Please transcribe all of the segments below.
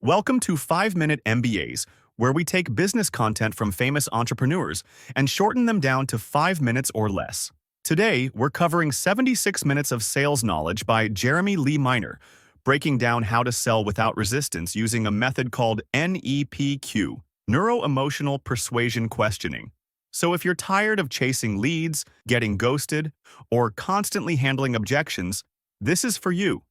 Welcome to 5-Minute MBAs, where we take business content from famous entrepreneurs and shorten them down to 5 minutes or less. Today, we're covering 76 minutes of sales knowledge by Jeremy Lee Minor, breaking down how to sell without resistance using a method called NEPQ, Neuro-Emotional Persuasion Questioning. So if you're tired of chasing leads, getting ghosted, or constantly handling objections, this is for you.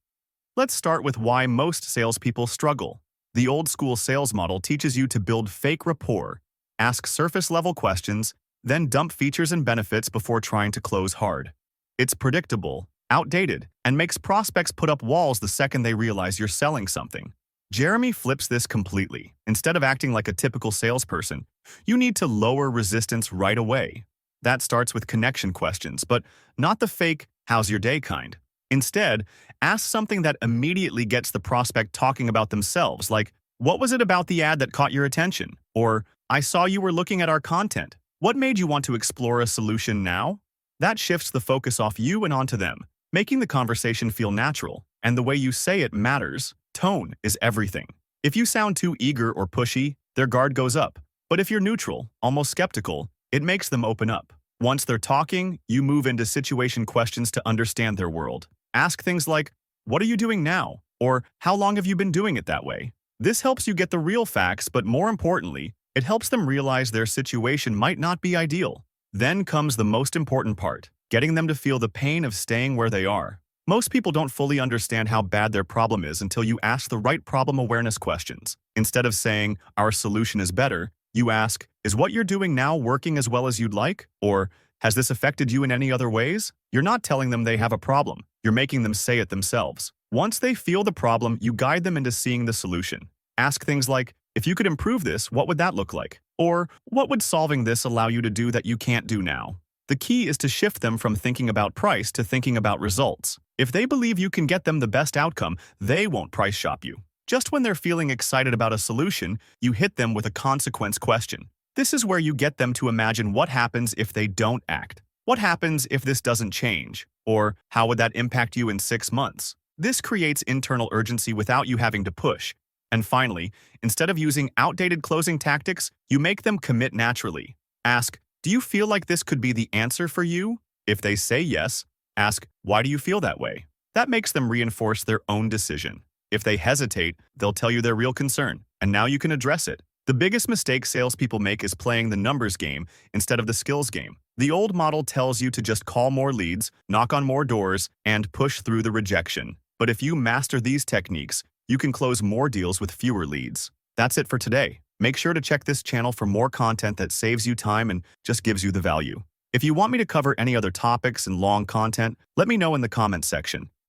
Let's start with why most salespeople struggle. The old-school sales model teaches you to build fake rapport, ask surface-level questions, then dump features and benefits before trying to close hard. It's predictable, outdated, and makes prospects put up walls the second they realize you're selling something. Jeremy flips this completely. Instead of acting like a typical salesperson, you need to lower resistance right away. That starts with connection questions, but not the fake, "how's your day" kind. Instead, ask something that immediately gets the prospect talking about themselves, like, "What was it about the ad that caught your attention?" Or, "I saw you were looking at our content. What made you want to explore a solution now?" That shifts the focus off you and onto them, making the conversation feel natural. And the way you say it matters. Tone is everything. If you sound too eager or pushy, their guard goes up. But if you're neutral, almost skeptical, it makes them open up. Once they're talking, you move into situation questions to understand their world. Ask things like, "What are you doing now?" Or, "How long have you been doing it that way?" This helps you get the real facts, but more importantly, it helps them realize their situation might not be ideal. Then comes the most important part, getting them to feel the pain of staying where they are. Most people don't fully understand how bad their problem is until you ask the right problem awareness questions. Instead of saying, "Our solution is better," you ask, "Is what you're doing now working as well as you'd like?" Or, "Has this affected you in any other ways?" You're not telling them they have a problem. You're making them say it themselves. Once they feel the problem, you guide them into seeing the solution. Ask things like, "If you could improve this, what would that look like?" Or, "What would solving this allow you to do that you can't do now?" The key is to shift them from thinking about price to thinking about results. If they believe you can get them the best outcome, they won't price shop you. Just when they're feeling excited about a solution, you hit them with a consequence question. This is where you get them to imagine what happens if they don't act. What happens if this doesn't change? Or, how would that impact you in 6 months? This creates internal urgency without you having to push. And finally, instead of using outdated closing tactics, you make them commit naturally. Ask, "Do you feel like this could be the answer for you?" If they say yes, ask, "Why do you feel that way?" That makes them reinforce their own decision. If they hesitate, they'll tell you their real concern, and now you can address it. The biggest mistake salespeople make is playing the numbers game instead of the skills game. The old model tells you to just call more leads, knock on more doors, and push through the rejection. But if you master these techniques, you can close more deals with fewer leads. That's it for today. Make sure to check this channel for more content that saves you time and just gives you the value. If you want me to cover any other topics and long content, let me know in the comments section.